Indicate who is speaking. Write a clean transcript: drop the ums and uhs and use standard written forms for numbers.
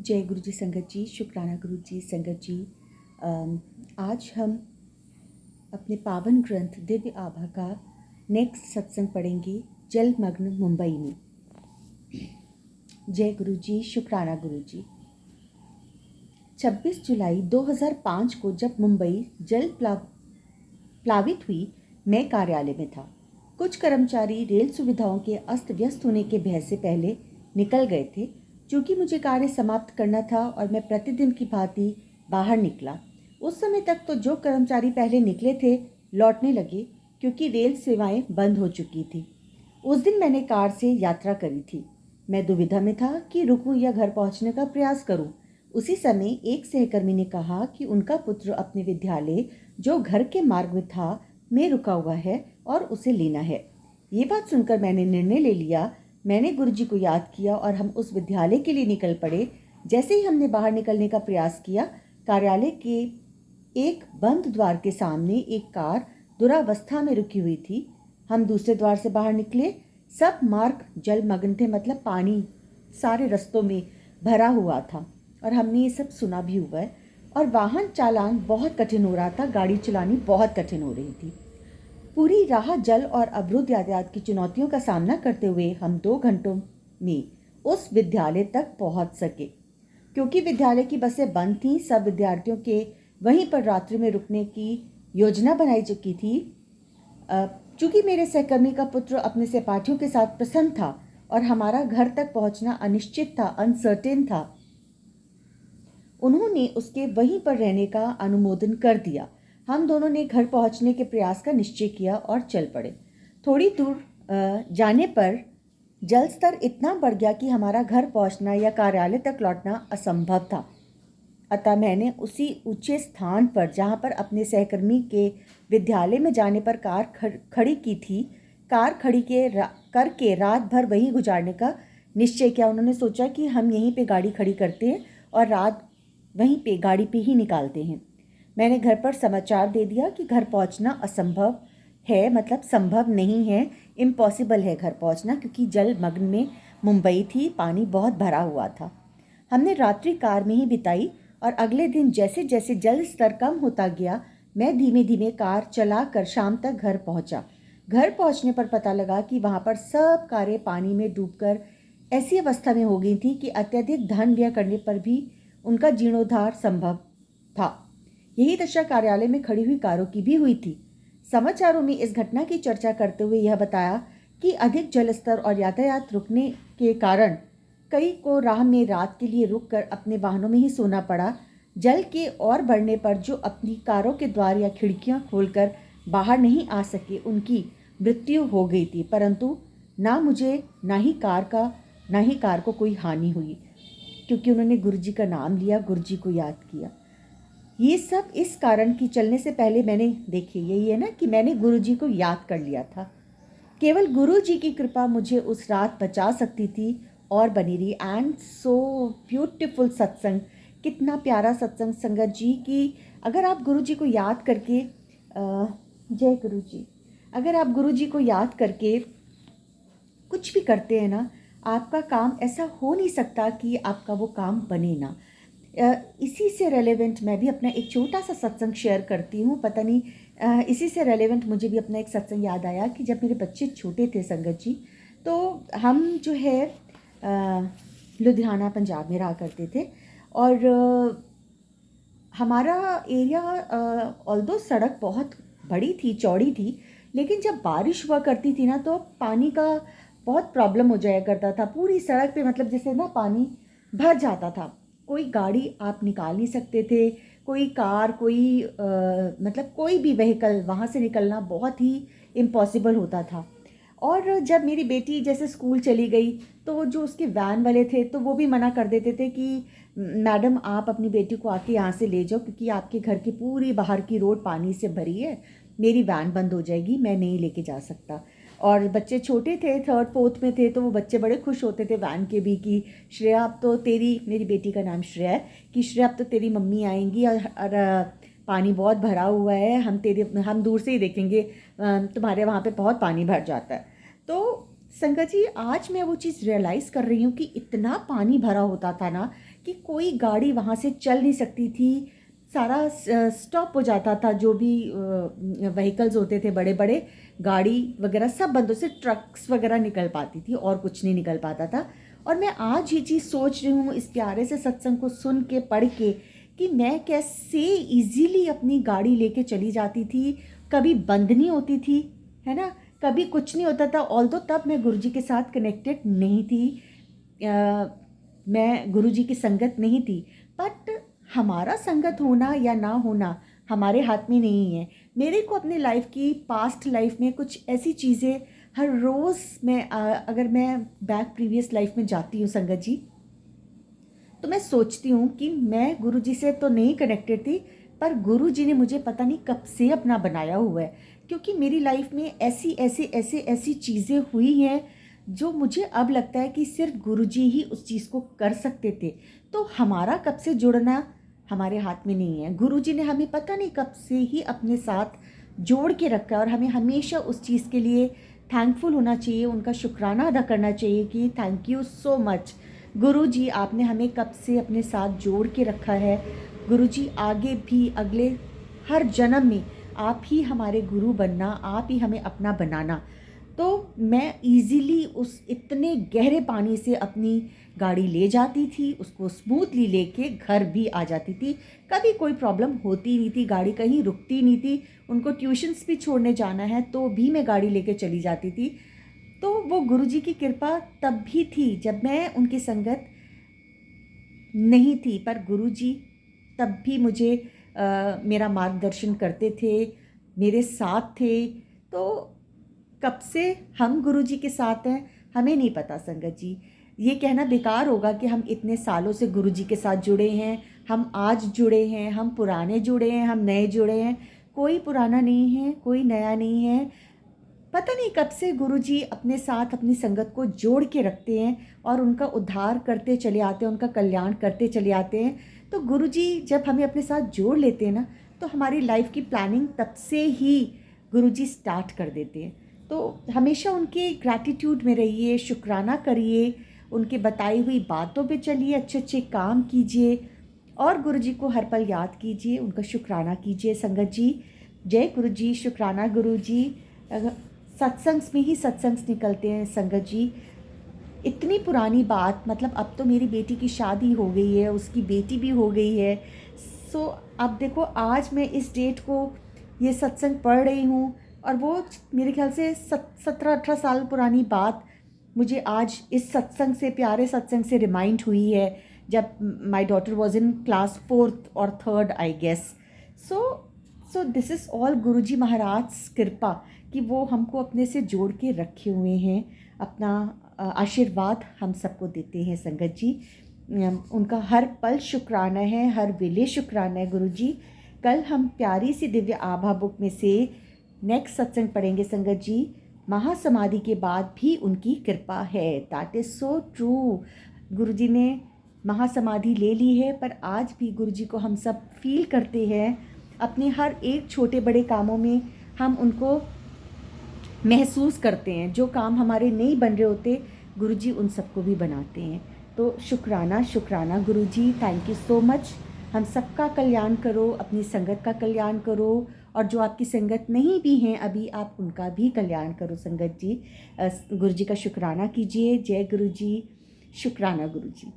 Speaker 1: जय गुरु जी संगत जी, शुक्राना गुरु जी संगत जी। आज हम अपने पावन ग्रंथ दिव्य आभा का नेक्स्ट सत्संग पढ़ेंगे, जलमग्न मुंबई में। जय गुरु जी, शुक्राना गुरु जी। 26 जुलाई 2005 को जब मुंबई जल प्लावित हुई, मैं कार्यालय में था। कुछ कर्मचारी रेल सुविधाओं के अस्त व्यस्त होने के भय से पहले निकल गए थे। चूँकि मुझे कार्य समाप्त करना था और मैं प्रतिदिन की भांति बाहर निकला, उस समय तक तो जो कर्मचारी पहले निकले थे लौटने लगे, क्योंकि रेल सेवाएं बंद हो चुकी थी। उस दिन मैंने कार से यात्रा करी थी। मैं दुविधा में था कि रुकूं या घर पहुंचने का प्रयास करूं। उसी समय एक सहकर्मी ने कहा कि उनका पुत्र अपने विद्यालय, जो घर के मार्ग में था, में रुका हुआ है और उसे लेना है। ये बात सुनकर मैंने निर्णय ले लिया। मैंने गुरुजी को याद किया और हम उस विद्यालय के लिए निकल पड़े। जैसे ही हमने बाहर निकलने का प्रयास किया, कार्यालय के एक बंद द्वार के सामने एक कार दुरावस्था में रुकी हुई थी। हम दूसरे द्वार से बाहर निकले। सब मार्ग जलमग्न थे, मतलब पानी सारे रास्तों में भरा हुआ था और हमने ये सब सुना भी हुआ है। और वाहन चालान बहुत कठिन हो रहा था, गाड़ी चलानी बहुत कठिन हो रही थी। पूरी राह जल और अवरुद्ध यातायात की चुनौतियों का सामना करते हुए हम 2 घंटों में उस विद्यालय तक पहुंच सके। क्योंकि विद्यालय की बसें बंद थीं, सब विद्यार्थियों के वहीं पर रात्रि में रुकने की योजना बनाई चुकी थी। चूँकि मेरे सहकर्मी का पुत्र अपने सहपाठियों के साथ प्रसन्न था और हमारा घर तक पहुंचना अनिश्चित था, अनसर्टेन था, उन्होंने उसके वहीं पर रहने का अनुमोदन कर दिया। हम दोनों ने घर पहुंचने के प्रयास का निश्चय किया और चल पड़े। थोड़ी दूर जाने पर जल स्तर इतना बढ़ गया कि हमारा घर पहुंचना या कार्यालय तक लौटना असंभव था। अतः मैंने उसी ऊंचे स्थान पर, जहां पर अपने सहकर्मी के विद्यालय में जाने पर कार खड़ी की थी, कार खड़ी करके रात भर वहीं गुजारने का निश्चय किया। उन्होंने सोचा कि हम यहीं पे गाड़ी खड़ी करते हैं और रात वहीं पे गाड़ी पे ही निकालते हैं। मैंने घर पर समाचार दे दिया कि घर पहुंचना असंभव है, मतलब संभव नहीं है, इम्पॉसिबल है घर पहुंचना, क्योंकि जलमग्न में मुंबई थी, पानी बहुत भरा हुआ था। हमने रात्रि कार में ही बिताई और अगले दिन जैसे जैसे जल स्तर कम होता गया, मैं धीमे धीमे कार चला कर शाम तक घर पहुंचा। घर पहुंचने पर पता लगा कि वहां पर सब कारें पानी में डूबकर ऐसी अवस्था में हो गई थी कि अत्यधिक धन व्यय करने पर भी उनका जीर्णोद्धार संभव था। यही दशा कार्यालय में खड़ी हुई कारों की भी हुई थी। समाचारों में इस घटना की चर्चा करते हुए यह बताया कि अधिक जलस्तर और यातायात रुकने के कारण कई को राह में रात के लिए रुककर अपने वाहनों में ही सोना पड़ा। जल के और बढ़ने पर जो अपनी कारों के द्वार या खिड़कियां खोलकर बाहर नहीं आ सके, उनकी मृत्यु हो गई थी। परंतु ना मुझे ना ही कार को कोई हानि हुई, क्योंकि उन्होंने गुरुजी का नाम लिया, गुरुजी को याद किया। ये सब इस कारण कि चलने से पहले मैंने, देखिए यही है ना कि मैंने गुरुजी को याद कर लिया था। केवल गुरुजी की कृपा मुझे उस रात बचा सकती थी और बनी रही। एंड सो ब्यूटीफुल सत्संग, कितना प्यारा सत्संग संगत जी, कि अगर आप गुरुजी को याद करके जय गुरुजी, अगर आप गुरुजी को याद करके कुछ भी करते हैं ना, आपका काम ऐसा हो नहीं सकता कि आपका वो काम बने ना। इसी से रेलेवेंट मैं भी अपना एक छोटा सा सत्संग शेयर करती हूँ। पता नहीं, इसी से रेलेवेंट मुझे भी अपना एक सत्संग याद आया कि जब मेरे बच्चे छोटे थे संगत जी, तो हम जो है लुधियाना पंजाब में रहा करते थे और हमारा एरिया ऑल्दो सड़क बहुत बड़ी थी, चौड़ी थी, लेकिन जब बारिश हुआ करती थी ना, तो पानी का बहुत प्रॉब्लम हो जाया करता था पूरी सड़क पे। मतलब जैसे ना पानी भर जाता था, कोई गाड़ी आप निकाल नहीं सकते थे, कोई कार, मतलब कोई भी व्हीकल वहाँ से निकलना बहुत ही इम्पॉसिबल होता था। और जब मेरी बेटी जैसे स्कूल चली गई, तो जो उसके वैन वाले थे तो वो भी मना कर देते थे कि मैडम आप अपनी बेटी को आके यहाँ से ले जाओ, क्योंकि आपके घर की पूरी बाहर की रोड पानी से भरी है, मेरी वैन बंद हो जाएगी, मैं नहीं लेके जा सकता। और बच्चे छोटे थे, 3rd 4th में थे, तो वो बच्चे बड़े खुश होते थे वैन के भी कि श्रेया अब तो तेरी, मेरी बेटी का नाम श्रेया है, कि श्रेया अब तो तेरी मम्मी आएंगी और पानी बहुत भरा हुआ है, हम दूर से ही देखेंगे, तुम्हारे वहाँ पे बहुत पानी भर जाता है। तो संगत जी, आज मैं वो चीज़ रियलाइज़ कर रही हूँ कि इतना पानी भरा होता था ना कि कोई गाड़ी वहाँ से चल नहीं सकती थी। सारा स्टॉप हो जाता था, जो भी व्हीकल्स होते थे बड़े बड़े, गाड़ी वगैरह सब बंद, सिर्फ ट्रक्स वगैरह निकल पाती थी और कुछ नहीं निकल पाता था। और मैं आज ये चीज़ सोच रही हूँ इस प्यारे से सत्संग को सुन के, पढ़ के, कि मैं कैसे इजीली अपनी गाड़ी लेके चली जाती थी, कभी बंद नहीं होती थी, है ना, कभी कुछ नहीं होता था। ऑल्दो तब मैं गुरुजी के साथ कनेक्टेड नहीं थी, मैं गुरुजी की संगत नहीं थी, बट हमारा संगत होना या ना होना हमारे हाथ में नहीं है। मेरे को अपने लाइफ की, पास्ट लाइफ में कुछ ऐसी चीज़ें हर रोज़ मैं अगर मैं बैक प्रीवियस लाइफ में जाती हूँ संगत जी, तो मैं सोचती हूँ कि मैं गुरुजी से तो नहीं कनेक्टेड थी, पर गुरुजी ने मुझे पता नहीं कब से अपना बनाया हुआ है, क्योंकि मेरी लाइफ में ऐसी चीज़ें हुई हैं जो मुझे अब लगता है कि सिर्फ गुरुजी ही उस चीज़ को कर सकते थे। तो हमारा कब से जुड़ना हमारे हाथ में नहीं है। गुरुजी ने हमें पता नहीं कब से ही अपने साथ जोड़ के रखा है, और हमें हमेशा उस चीज़ के लिए थैंकफुल होना चाहिए, उनका शुक्राना अदा करना चाहिए कि थैंक यू सो मच गुरुजी, आपने हमें कब से अपने साथ जोड़ के रखा है। गुरुजी, आगे भी अगले हर जन्म में आप ही हमारे गुरु बनना, आप ही हमें अपना बनाना। तो मैं इजीली उस इतने गहरे पानी से अपनी गाड़ी ले जाती थी, उसको स्मूथली लेके घर भी आ जाती थी, कभी कोई प्रॉब्लम होती नहीं थी, गाड़ी कहीं रुकती नहीं थी। उनको ट्यूशन्स भी छोड़ने जाना है तो भी मैं गाड़ी लेके चली जाती थी। तो वो गुरुजी की कृपा तब भी थी जब मैं उनकी संगत नहीं थी, पर गुरुजी तब भी मुझे मेरा मार्गदर्शन करते थे, मेरे साथ थे। तो कब से हम गुरुजी के साथ हैं हमें नहीं पता संगत जी। ये कहना बेकार होगा कि हम इतने सालों से गुरुजी के साथ जुड़े हैं, हम आज जुड़े हैं, हम पुराने जुड़े हैं, हम नए जुड़े हैं। कोई पुराना नहीं है, कोई नया नहीं है। पता नहीं कब से गुरुजी अपने साथ अपनी संगत को जोड़ के रखते हैं और उनका उद्धार करते चले आते हैं, उनका कल्याण करते चले आते हैं। तो गुरुजी जब हमें अपने साथ जोड़ लेते हैं ना, तो हमारी लाइफ की प्लानिंग तब से ही गुरुजी स्टार्ट कर देते हैं। तो हमेशा उनके ग्रैटिट्यूड में रहिए, शुक्राना करिए, उनके बताई हुई बातों पे चलिए, अच्छे अच्छे काम कीजिए और गुरुजी को हर पल याद कीजिए, उनका शुक्राना कीजिए संगत जी। जय गुरुजी, शुक्राना गुरुजी। सत्संग में ही सत्संग निकलते हैं संगत जी। इतनी पुरानी बात, मतलब अब तो मेरी बेटी की शादी हो गई है, उसकी बेटी भी हो गई है। सो अब देखो, आज मैं इस डेट को ये सत्संग पढ़ रही हूँ और वो मेरे ख्याल से 17-18 साल पुरानी बात मुझे आज इस सत्संग से, प्यारे सत्संग से रिमाइंड हुई है, जब my daughter was in class 4th और 3rd I guess. So this is all Guruji Maharaj कृपा कि वो हमको अपने से जोड़ के रखे हुए हैं, अपना आशीर्वाद हम सबको देते हैं संगत जी। उनका हर पल शुक्राना है, हर वेले शुक्राना है गुरुजी। कल हम प्यारी सी दिव्य आभा बुक में से नेक्स्ट सत्संग पढ़ेंगे संगत जी। महासमाधि के बाद भी उनकी कृपा है। That is so true. Guruji ने महासमाधि ले ली है, पर आज भी गुरुजी को हम सब फील करते हैं। अपने हर एक छोटे बड़े कामों में हम उनको महसूस करते हैं। जो काम हमारे नहीं बन रहे होते, गुरुजी उन सबको भी बनाते हैं। तो शुक्राना शुक्राना गुरुजी, थैंक यू सो मच। हम सबका कल्याण करो, अपनी संगत का कल्याण करो, और जो आपकी संगत नहीं भी हैं अभी, आप उनका भी कल्याण करो संगत जी। गुरुजी का शुक्राना कीजिए। जय गुरुजी, शुक्राना गुरुजी।